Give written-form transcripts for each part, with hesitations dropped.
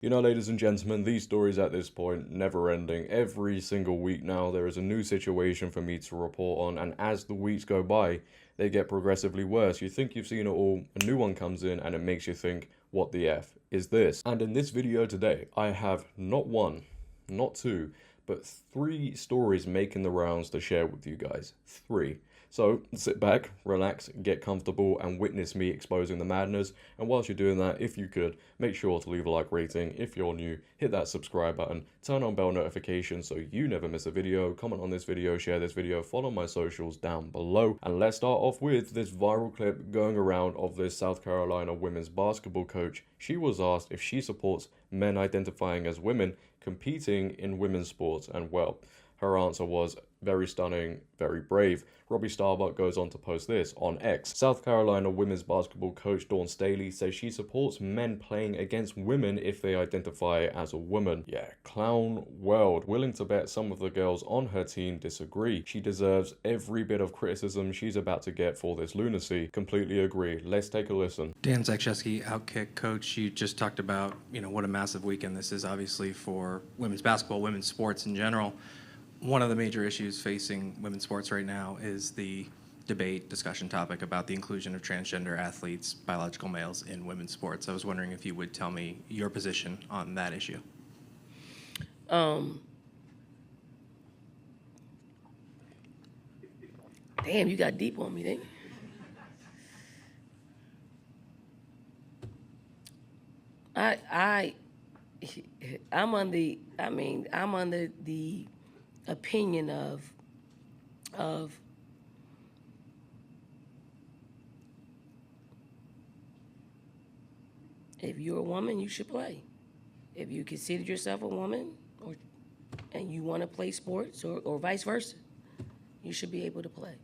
You know, ladies and gentlemen, these stories at this point never ending. Every single week now, there is a new situation for me to report on, and as the weeks go by, they get progressively worse. You think you've seen it all, a new one comes in, and it makes you think, what the F is this? And in this video today, I have not one, not two, but three stories making the rounds to share with you guys. Three. So sit back, relax, get comfortable, and witness me exposing the madness. And whilst you're doing that, if you could, make sure to leave a like rating. If you're new, hit that subscribe button, turn on bell notifications so you never miss a video, comment on this video, share this video, follow my socials down below. And let's start off with this viral clip going around of this South Carolina women's basketball coach. She was asked if she supports men identifying as women competing in women's sports, and well, her answer was very stunning, very brave. Robbie Starbuck goes on to post this on X. South Carolina women's basketball coach Dawn Staley says she supports men playing against women if they identify as a woman. Yeah, clown world. Willing to bet some of the girls on her team disagree. She deserves every bit of criticism she's about to get for this lunacy. Completely agree. Let's take a listen. Dan Zakrzewski, Outkick coach. You just talked about, what a massive weekend this is obviously for women's basketball, women's sports in general. One of the major issues facing women's sports right now is the discussion topic about the inclusion of transgender athletes, biological males, in women's sports. I was wondering if you would tell me your position on that issue. Damn, you got deep on me, didn't you? I'm under the opinion of if you're a woman, you should play. If you consider yourself a woman and you want to play sports or vice versa, you should be able to play.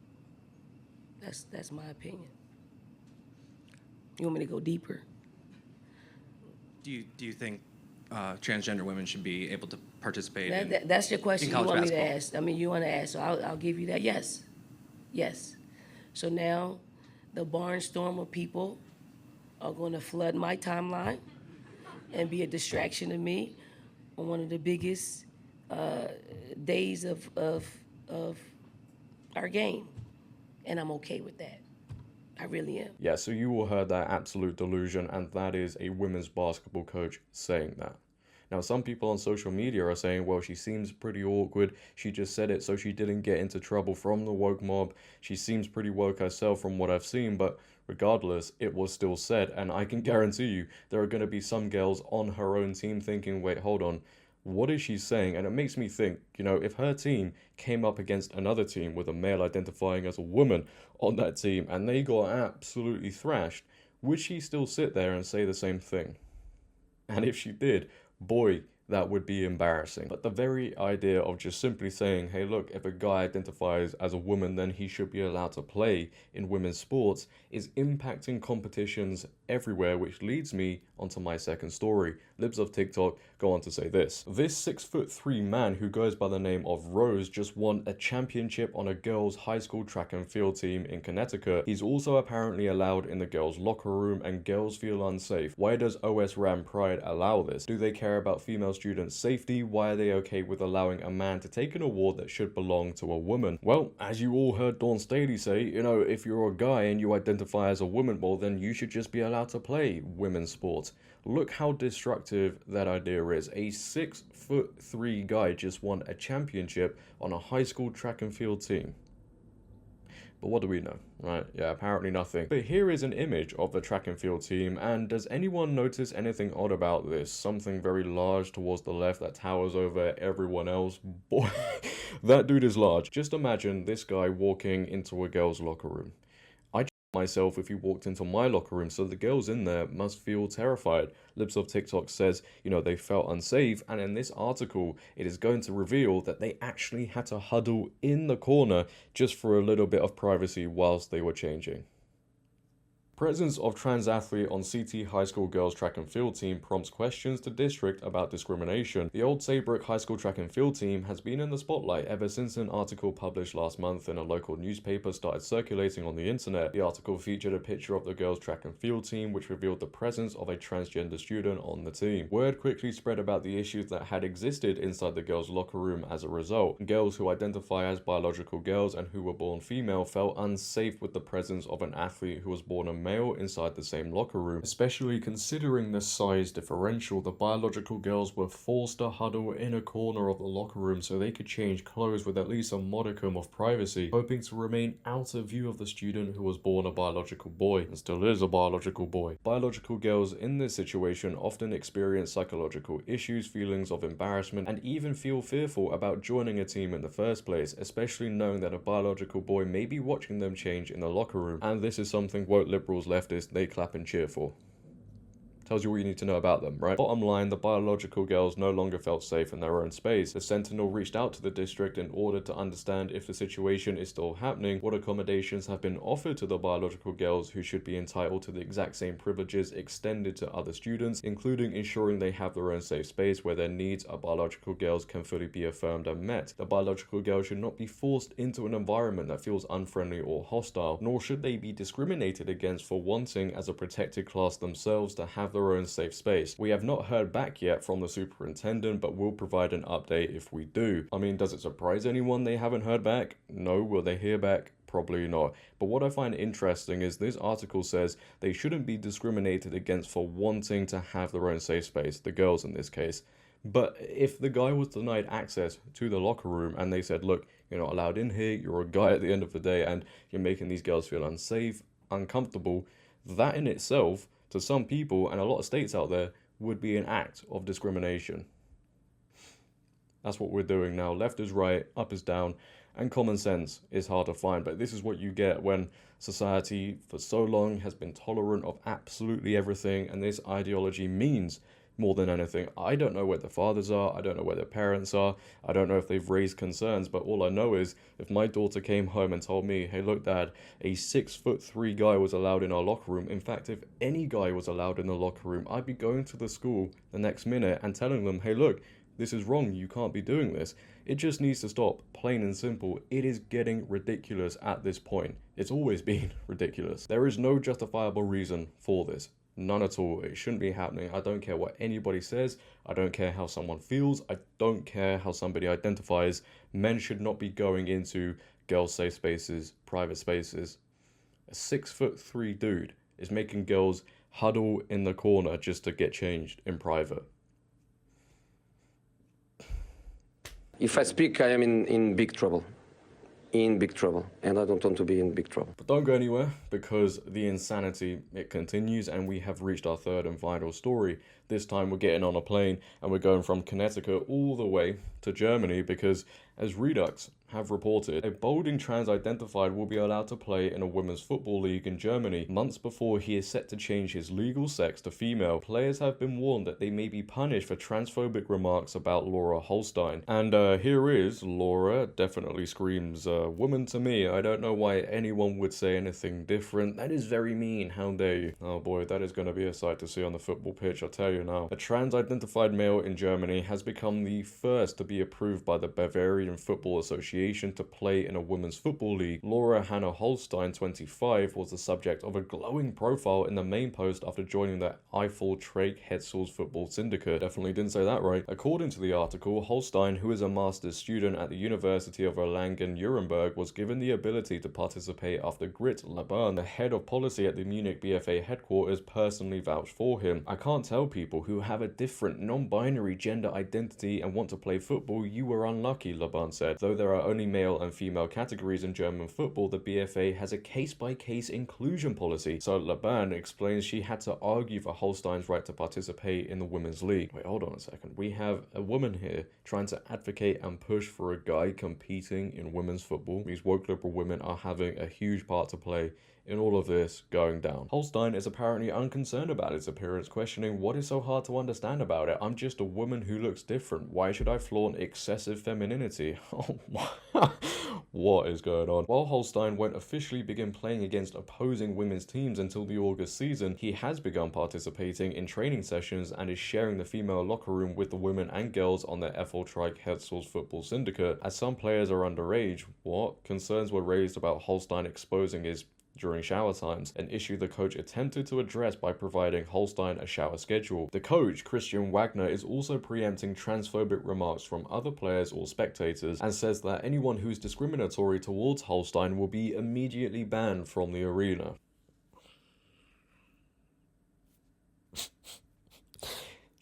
That's my opinion. You want me to go deeper? Do you think transgender women should be able to participate That's your question you want me to basketball? ask. I mean, you want to ask, so I'll give you that. Yes. Yes. So now the barnstorm of people are going to flood my timeline and be a distraction to me on one of the biggest days of our game. And I'm okay with that. I really am. Yeah, so you all heard that absolute delusion, and that is a women's basketball coach saying that. Now, some people on social media are saying, well, she seems pretty awkward. She just said it so she didn't get into trouble from the woke mob. She seems pretty woke herself from what I've seen, but regardless, it was still said. And I can guarantee you there are going to be some girls on her own team thinking, wait, hold on. What is she saying? And it makes me think, if her team came up against another team with a male identifying as a woman on that team and they got absolutely thrashed, would she still sit there and say the same thing? And if she did, boy, that would be embarrassing. But the very idea of just simply saying, hey, look, if a guy identifies as a woman, then he should be allowed to play in women's sports is impacting competitions everywhere, which leads me onto my second story. Libs of TikTok go on to say this. This 6'3" man who goes by the name of Rose just won a championship on a girls' high school track and field team in Connecticut. He's also apparently allowed in the girls' locker room and girls feel unsafe. Why does OSRAM Pride allow this? Do they care about female students' safety? Why are they okay with allowing a man to take an award that should belong to a woman? Well, as you all heard Dawn Staley say, if you're a guy and you identify as a woman, well, then you should just be allowed to play women's sports. Look how destructive that idea is. A 6'3" guy just won a championship on a high school track and field team. But what do we know, right? Yeah, apparently nothing. But here is an image of the track and field team, and does anyone notice anything odd about this? Something very large towards the left that towers over everyone else. Boy, that dude is large. Just imagine this guy walking into a girl's locker room. Myself if he walked into my locker room, so the girls in there must feel terrified. Libs of TikTok says, they felt unsafe, and in this article, it is going to reveal that they actually had to huddle in the corner just for a little bit of privacy whilst they were changing. Presence of trans athlete on CT High School girls track and field team prompts questions to district about discrimination. The Old Saybrook High School track and field team has been in the spotlight ever since an article published last month in a local newspaper started circulating on the internet. The article featured a picture of the girls track and field team, which revealed the presence of a transgender student on the team. Word quickly spread about the issues that had existed inside the girls' locker room as a result. Girls who identify as biological girls and who were born female felt unsafe with the presence of an athlete who was born a male inside the same locker room. Especially considering the size differential, the biological girls were forced to huddle in a corner of the locker room so they could change clothes with at least a modicum of privacy, hoping to remain out of view of the student who was born a biological boy and still is a biological boy. Biological girls in this situation often experience psychological issues, feelings of embarrassment, and even feel fearful about joining a team in the first place, especially knowing that a biological boy may be watching them change in the locker room. And this is something woke liberals, leftists, they clap and cheer for. Tells you all you need to know about them, right? Bottom line, the biological girls no longer felt safe in their own space. The Sentinel reached out to the district in order to understand if the situation is still happening, what accommodations have been offered to the biological girls who should be entitled to the exact same privileges extended to other students, including ensuring they have their own safe space where their needs of biological girls can fully be affirmed and met. The biological girls should not be forced into an environment that feels unfriendly or hostile, nor should they be discriminated against for wanting, as a protected class themselves, to have their own safe space. We have not heard back yet from the superintendent, but we'll provide an update if we do. I mean, does it surprise anyone they haven't heard back? No. Will they hear back? Probably not. But what I find interesting is this article says they shouldn't be discriminated against for wanting to have their own safe space, the girls in this case. But if the guy was denied access to the locker room and they said, look, you're not allowed in here, you're a guy at the end of the day, and you're making these girls feel unsafe, uncomfortable, that in itself, to some people and a lot of states out there, would be an act of discrimination. That's what we're doing now. Left is right, up is down, and common sense is hard to find. But this is what you get when society for so long has been tolerant of absolutely everything, and this ideology means more than anything. I don't know where the fathers are, I don't know where their parents are, I don't know if they've raised concerns, but all I know is if my daughter came home and told me, hey look dad, a 6'3" guy was allowed in our locker room, in fact if any guy was allowed in the locker room, I'd be going to the school the next minute and telling them, hey look, this is wrong, you can't be doing this. It just needs to stop, plain and simple. It is getting ridiculous at this point. It's always been ridiculous. There is no justifiable reason for this. None at all. It shouldn't be happening. I don't care what anybody says. I don't care how someone feels. I don't care how somebody identifies. Men should not be going into girls' safe spaces, private spaces. A 6'3" dude is making girls huddle in the corner just to get changed in private. If I speak, I am in big trouble. In big trouble, and I don't want to be in big trouble. But don't go anywhere, because the insanity, it continues, and we have reached our third and final story. This time we're getting on a plane and we're going from Connecticut all the way to Germany, because as Redux have reported, a balding trans identified will be allowed to play in a women's football league in Germany months before he is set to change his legal sex to female. Players have been warned that they may be punished for transphobic remarks about Laura Holstein. And here is Laura, definitely screams woman to me. I don't know why anyone would say anything different. That is very mean, how dare you. Oh boy, that is going to be a sight to see on the football pitch, I'll tell you now. A trans identified male in Germany has become the first to be approved by the Bavarian Football Association to play in a women's football league. Laura Hannah Holstein, 25, was the subject of a glowing profile in the main post after joining the Eiffel Trake Hetzel's football syndicate. Definitely didn't say that right. According to the article, Holstein, who is a master's student at the University of Erlangen-Nuremberg, was given the ability to participate after Grit Laban, the head of policy at the Munich BFA headquarters, personally vouched for him. I can't tell people who have a different non-binary gender identity and want to play football, you were unlucky, Laban said. Though there are only male and female categories in German football, the BFA has a case-by-case inclusion policy. So Laban explains she had to argue for Holstein's right to participate in the women's league. Wait, hold on a second. We have a woman here trying to advocate and push for a guy competing in women's football. These woke liberal women are having a huge part to play in all of this going down. Holstein is apparently unconcerned about his appearance, questioning what is so hard to understand about it. I'm just a woman who looks different. Why should I flaunt excessive femininity? Oh, what is going on? While Holstein won't officially begin playing against opposing women's teams until the August season, he has begun participating in training sessions and is sharing the female locker room with the women and girls on the FL Trike Hetzels football syndicate. As some players are underage, what concerns were raised about Holstein exposing his during shower times, an issue the coach attempted to address by providing Holstein a shower schedule. The coach, Christian Wagner, is also preempting transphobic remarks from other players or spectators and says that anyone who's discriminatory towards Holstein will be immediately banned from the arena.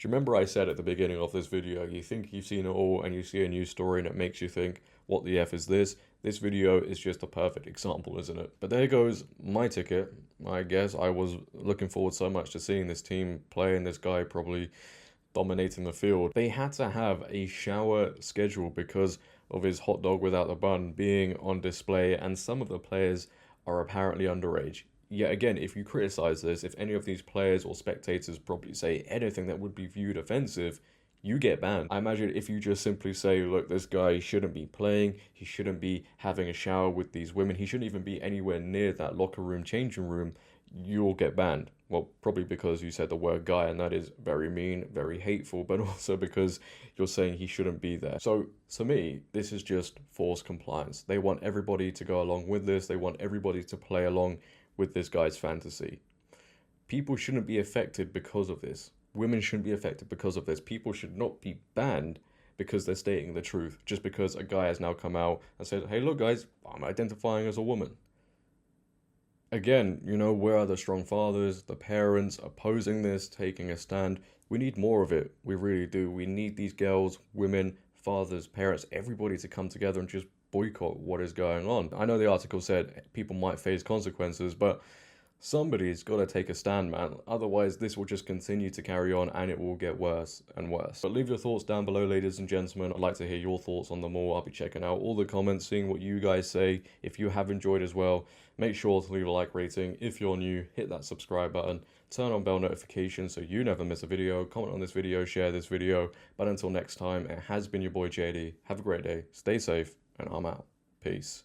Do you remember I said at the beginning of this video, you think you've seen it all and you see a news story and it makes you think, what the F is this? This video is just a perfect example, isn't it? But there goes my ticket. I guess I was looking forward so much to seeing this team play and this guy probably dominating the field. They had to have a shower schedule because of his hot dog without the bun being on display, and some of the players are apparently underage. Yet again, if you criticize this, if any of these players or spectators probably say anything that would be viewed offensive, you get banned. I imagine if you just simply say, look, this guy shouldn't be playing, he shouldn't be having a shower with these women, he shouldn't even be anywhere near that locker room, changing room, you'll get banned. Well, probably because you said the word guy, and that is very mean, very hateful, but also because you're saying he shouldn't be there. So, to me, this is just forced compliance. They want everybody to go along with this, they want everybody to play along with this guy's fantasy. People shouldn't be affected because of this. Women shouldn't be affected because of this. People should not be banned because they're stating the truth, just because a guy has now come out and said, hey, look, guys, I'm identifying as a woman. Again, you know, where are the strong fathers, the parents opposing this, taking a stand? We need more of it. We really do. We need these girls, women, fathers, parents, everybody to come together and just boycott what is going on. I know the article said people might face consequences, but somebody's got to take a stand, man. Otherwise, this will just continue to carry on and it will get worse and worse. But leave your thoughts down below, ladies and gentlemen. I'd like to hear your thoughts on them all. I'll be checking out all the comments, seeing what you guys say. If you have enjoyed as well, make sure to leave a like rating. If you're new, hit that subscribe button. Turn on bell notifications so you never miss a video. Comment on this video, share this video. But until next time, it has been your boy JD. Have a great day, stay safe, and I'm out. Peace.